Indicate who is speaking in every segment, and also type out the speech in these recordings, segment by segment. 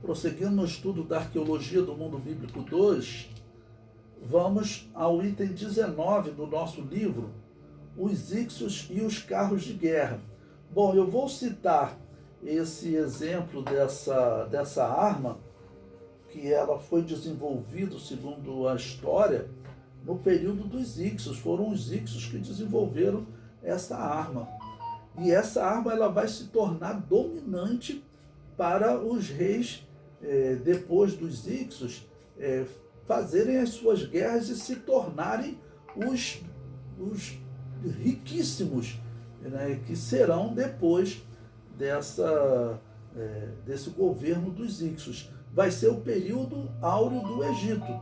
Speaker 1: Prosseguindo no estudo da arqueologia do mundo bíblico 2, vamos ao item 19 do nosso livro, os Ixos e os carros de guerra. Bom, eu vou citar esse exemplo dessa arma, que ela foi desenvolvida, segundo a história, no período dos Ixos. Foram os Ixos que desenvolveram essa arma. E essa arma ela vai se tornar dominante para os reis, depois dos Ixos, fazerem as suas guerras e se tornarem os riquíssimos, né, que serão depois desse governo dos Ixos. Vai ser o período áureo do Egito,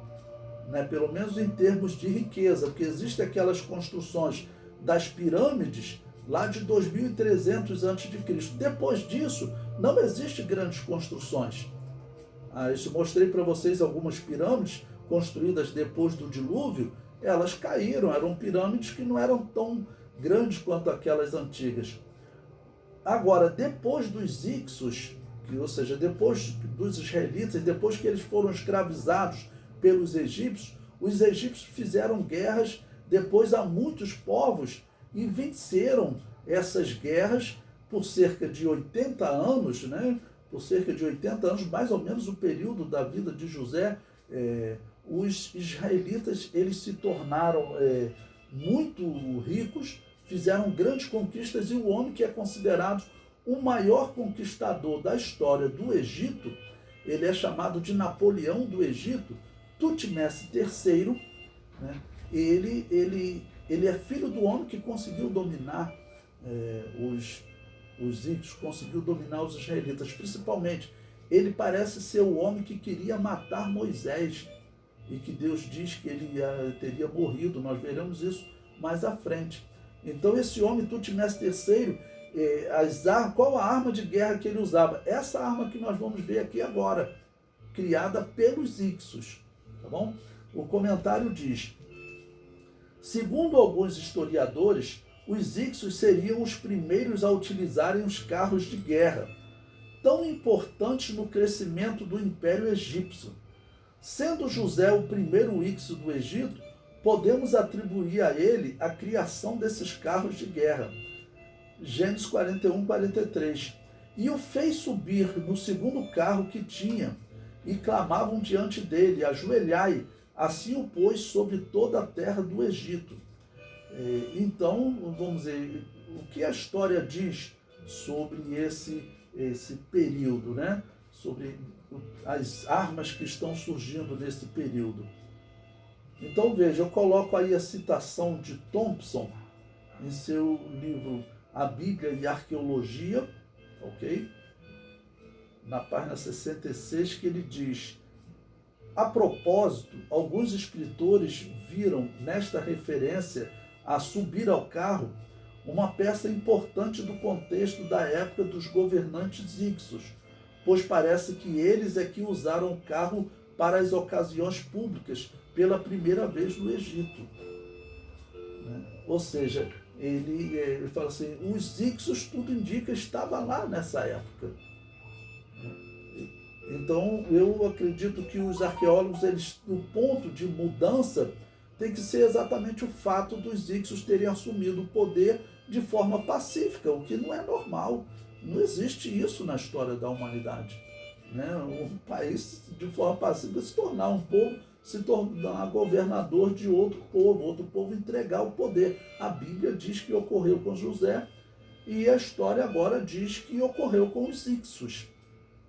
Speaker 1: né, pelo menos em termos de riqueza, porque existem aquelas construções das pirâmides lá de 2300 a.C. Depois disso, não existe grandes construções. Eu mostrei para vocês algumas pirâmides construídas depois do dilúvio, elas caíram, eram pirâmides que não eram tão grandes quanto aquelas antigas. Agora, depois dos Ixos, ou seja, depois dos israelitas, depois que eles foram escravizados pelos egípcios, os egípcios fizeram guerras depois a muitos povos e venceram essas guerras por cerca de 80 anos, né? Por cerca de 80 anos, mais ou menos o período da vida de José. Os israelitas eles se tornaram muito ricos, fizeram grandes conquistas, e o homem que é considerado o maior conquistador da história do Egito, ele é chamado de Napoleão do Egito, Tutmés III, né? Ele é filho do homem que conseguiu dominar os Ixos, conseguiu dominar os israelitas. Principalmente, ele parece ser o homem que queria matar Moisés, e que Deus diz que ele teria morrido. Nós veremos isso mais à frente. Então, esse homem, Tutmés III, qual a arma de guerra que ele usava? Essa arma que nós vamos ver aqui agora, criada pelos Ixos. Tá bom? O comentário diz: segundo alguns historiadores, os Ixos seriam os primeiros a utilizarem os carros de guerra, tão importantes no crescimento do Império Egípcio. Sendo José o primeiro Ixo do Egito, podemos atribuir a ele a criação desses carros de guerra. Gênesis 41, 43. E o fez subir no segundo carro que tinha, e clamavam diante dele: ajoelhai. Assim o pôs sobre toda a terra do Egito. Então, vamos dizer, o que a história diz sobre esse período, né? Sobre as armas que estão surgindo nesse período. Então, veja, eu coloco aí a citação de Thompson em seu livro A Bíblia e a Arqueologia, ok? Na página 66, que ele diz: a propósito, alguns escritores viram nesta referência a subir ao carro uma peça importante do contexto da época dos governantes Ixos, pois parece que eles é que usaram o carro para as ocasiões públicas pela primeira vez no Egito. Ou seja, ele fala assim, os Ixos, tudo indica, estava lá nessa época. Então, eu acredito que os arqueólogos, o ponto de mudança tem que ser exatamente o fato dos Ixos terem assumido o poder de forma pacífica, o que não é normal. Não existe isso na história da humanidade. Né? Um país, de forma pacífica, se tornar um povo, se tornar governador de outro povo entregar o poder. A Bíblia diz que ocorreu com José, e a história agora diz que ocorreu com os Ixos.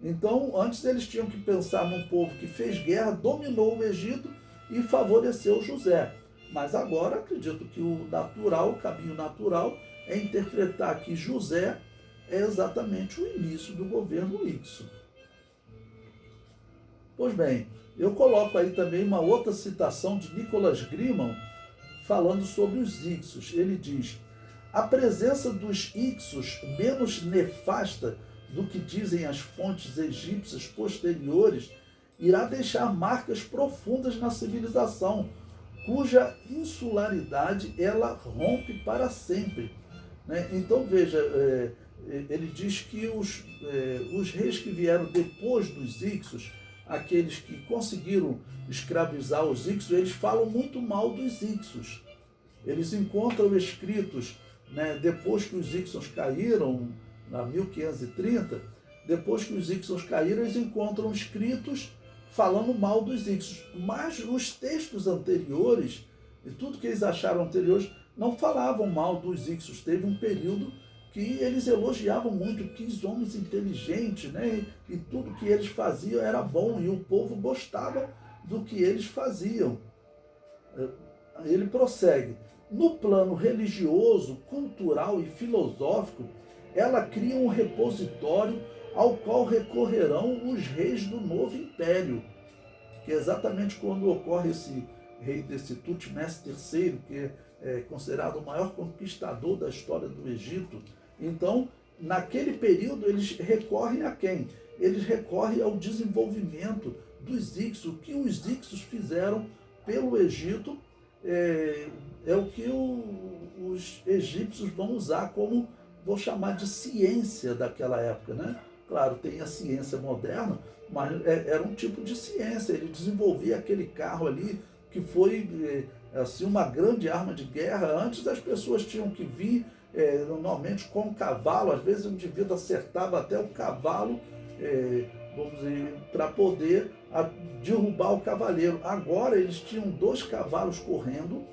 Speaker 1: Então, antes eles tinham que pensar num povo que fez guerra, dominou o Egito e favoreceu José. Mas agora acredito que o caminho natural é interpretar que José é exatamente o início do governo Ixo. Pois bem, eu coloco aí também uma outra citação de Nicholas Grimman falando sobre os Ixos. Ele diz: a presença dos Ixos menos nefasta do que dizem as fontes egípcias posteriores irá deixar marcas profundas na civilização, cuja insularidade ela rompe para sempre. Né? Então veja, ele diz que os reis que vieram depois dos Hicsos, aqueles que conseguiram escravizar os Hicsos, eles falam muito mal dos Hicsos. Eles encontram escritos, né, depois que os Hicsos caíram, na 1530, depois que os Hicsos caíram, eles encontram escritos falando mal dos Hicsos. Mas os textos anteriores, e tudo que eles acharam anteriores, não falavam mal dos Hicsos. Teve um período que eles elogiavam muito, que os homens inteligentes, né? E tudo que eles faziam era bom, e o povo gostava do que eles faziam. Ele prossegue. No plano religioso, cultural e filosófico, ela cria um repositório ao qual recorrerão os reis do novo império, que é exatamente quando ocorre esse rei desse Tutmés III, que é considerado o maior conquistador da história do Egito. Então, naquele período, eles recorrem a quem? Eles recorrem ao desenvolvimento dos Hicsos. O que os Hicsos fizeram pelo Egito é o que os egípcios vão usar como, vou chamar de ciência daquela época, né? Claro, tem a ciência moderna, mas era um tipo de ciência. Ele desenvolvia aquele carro ali, que foi assim, uma grande arma de guerra. Antes as pessoas tinham que vir normalmente com um cavalo, às vezes o indivíduo acertava até o cavalo, vamos dizer, para poder derrubar o cavaleiro. Agora eles tinham 2 cavalos correndo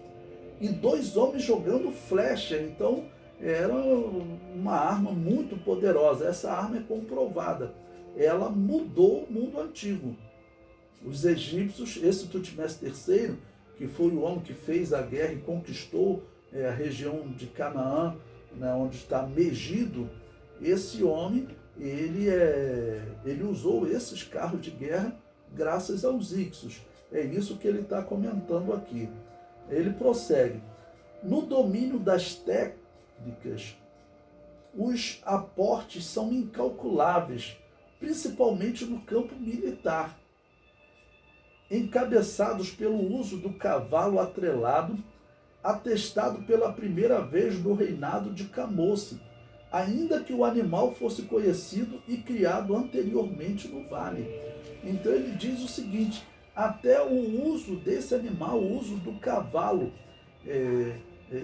Speaker 1: e 2 homens jogando flecha. Então era uma arma muito poderosa. Essa arma é comprovada. Ela mudou o mundo antigo. Os egípcios, esse Tutmés III, que foi o homem que fez a guerra e conquistou a região de Canaã, né, onde está Megido, esse homem, ele usou esses carros de guerra graças aos Hicsos. É isso que ele está comentando aqui. Ele prossegue. No domínio das técnicas, os aportes são incalculáveis, principalmente no campo militar, encabeçados pelo uso do cavalo atrelado, atestado pela primeira vez no reinado de Camose, ainda que o animal fosse conhecido e criado anteriormente no vale. Então ele diz o seguinte: até o uso desse animal, o uso do cavalo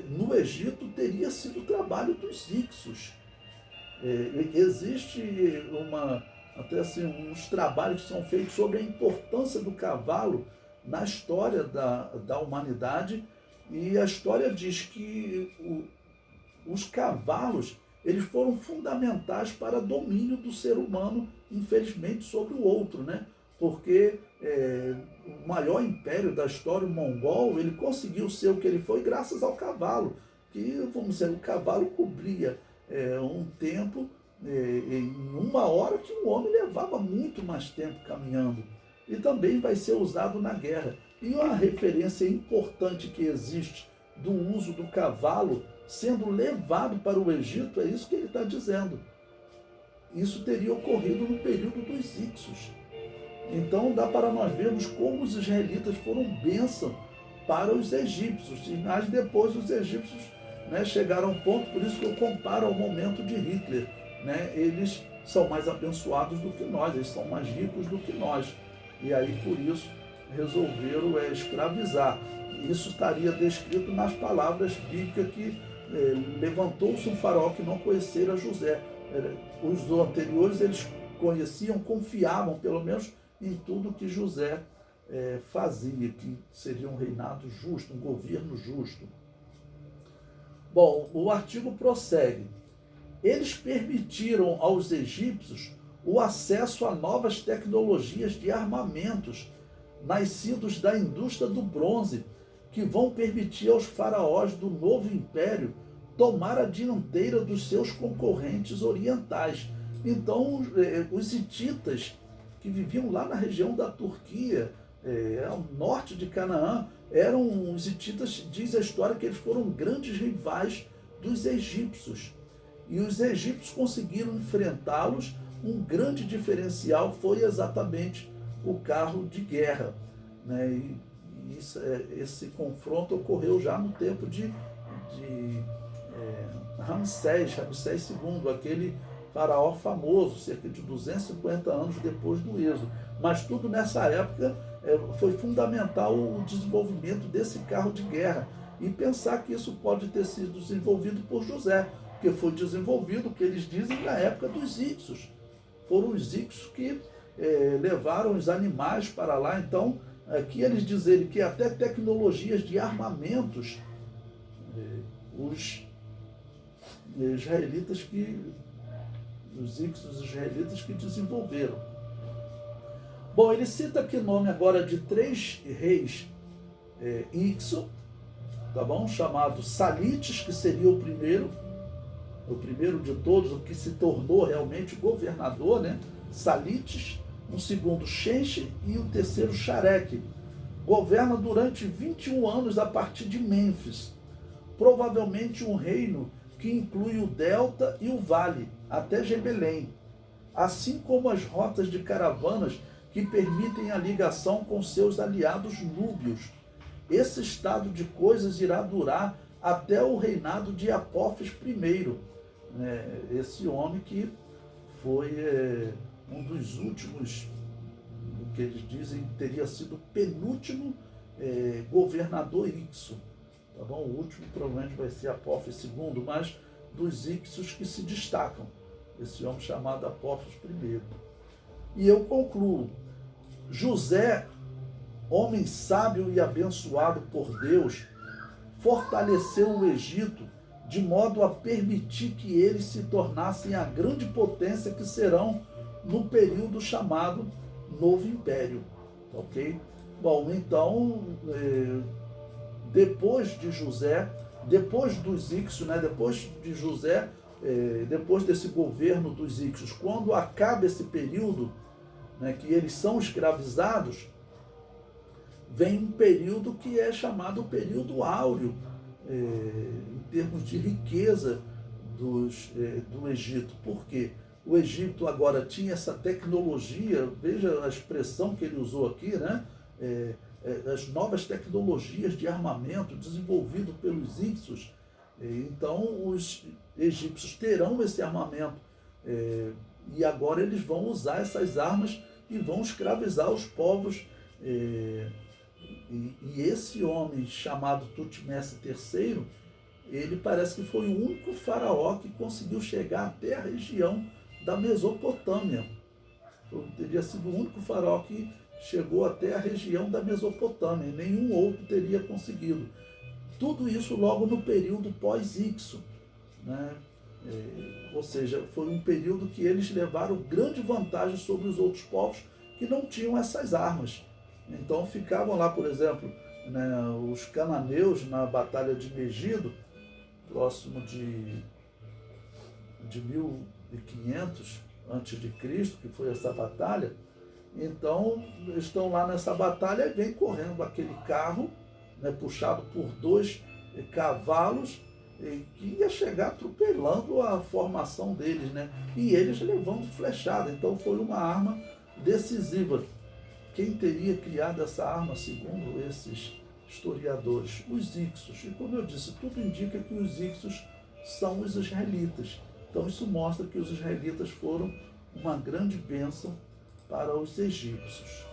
Speaker 1: no Egito teria sido trabalho dos Hicsos. Existe até assim, uns trabalhos que são feitos sobre a importância do cavalo na história da humanidade, e a história diz que os cavalos eles foram fundamentais para o domínio do ser humano, infelizmente, sobre o outro, né? Porque o maior império da história, o mongol, ele conseguiu ser o que ele foi graças ao cavalo, que, vamos dizer, o cavalo cobria um tempo em 1 hora que o homem levava muito mais tempo caminhando. E também vai ser usado na guerra. E uma referência importante que existe do uso do cavalo sendo levado para o Egito, é isso que ele está dizendo. Isso teria ocorrido no período dos Hicsos. Então dá para nós vermos como os israelitas foram bênção para os egípcios. Mas depois os egípcios, né, chegaram a um ponto, por isso que eu comparo ao momento de Hitler. Né? Eles são mais abençoados do que nós, eles são mais ricos do que nós. E aí, por isso, resolveram escravizar. Isso estaria descrito nas palavras bíblicas que levantou-se um faraó que não conhecera José. Os anteriores, eles conheciam, confiavam, pelo menos, em tudo que José fazia, que seria um reinado justo, um governo justo. Bom, o artigo prossegue. Eles permitiram aos egípcios o acesso a novas tecnologias de armamentos nascidos da indústria do bronze, que vão permitir aos faraós do novo império tomar a dianteira dos seus concorrentes orientais. Então, os hititas, que viviam lá na região da Turquia, ao norte de Canaã, eram os hititas, diz a história, que eles foram grandes rivais dos egípcios. E os egípcios conseguiram enfrentá-los. Um grande diferencial foi exatamente o carro de guerra. Né? E esse confronto ocorreu já no tempo de Ramsés II, aquele faraó famoso, cerca de 250 anos depois do Êxodo. Mas tudo nessa época foi fundamental o desenvolvimento desse carro de guerra. E pensar que isso pode ter sido desenvolvido por José, porque foi desenvolvido, o que eles dizem, na época dos Hicsos. Foram os Hicsos que levaram os animais para lá. Então, aqui eles dizem que até tecnologias de armamentos, os israelitas os Hicsos israelitas que desenvolveram. Bom, ele cita aqui o nome agora de 3 reis Hicso, tá bom? Chamado Salites, que seria o primeiro de todos, o que se tornou realmente governador, né? Salites, um segundo Xenxe e o terceiro Xareque. Governa durante 21 anos a partir de Mênfis, provavelmente um reino que inclui o delta e o vale, até Gebelém, assim como as rotas de caravanas que permitem a ligação com seus aliados núbios. Esse estado de coisas irá durar até o reinado de Apófis I, esse homem que foi um dos últimos, o que eles dizem, teria sido o penúltimo governador Hicso. Tá bom? O último provavelmente vai ser Apófis II, mas dos Hicsos que se destacam, esse homem chamado Apófis I. E eu concluo, José, homem sábio e abençoado por Deus, fortaleceu o Egito de modo a permitir que eles se tornassem a grande potência que serão no período chamado Novo Império. Ok? Bom, então, depois de José, depois dos Hicsos, depois de José, depois desse governo dos Hicsos, quando acaba esse período, que eles são escravizados, vem um período que é chamado período áureo, em termos de riqueza do Egito. Por quê? O Egito agora tinha essa tecnologia, veja a expressão que ele usou aqui, as novas tecnologias de armamento desenvolvido pelos Hicsos. Então, os egípcios terão esse armamento e agora eles vão usar essas armas e vão escravizar os povos. E esse homem chamado Tutmés III, ele parece que foi o único faraó que conseguiu chegar até a região da Mesopotâmia. Teria sido o único faraó que chegou até a região da Mesopotâmia, e nenhum outro teria conseguido. Tudo isso logo no período pós-Hicso, ou seja, foi um período que eles levaram grande vantagem sobre os outros povos que não tinham essas armas. Então ficavam lá, por exemplo, os cananeus na Batalha de Megido, próximo de 1500 a.C., que foi essa batalha. Então estão lá nessa batalha e vem correndo aquele carro, puxado por 2 cavalos, que ia chegar atropelando a formação deles, e eles levando flechada. Então foi uma arma decisiva. Quem teria criado essa arma, segundo esses historiadores? Os Hicsos. E como eu disse, tudo indica que os Hicsos são os israelitas. Então isso mostra que os israelitas foram uma grande bênção para os egípcios.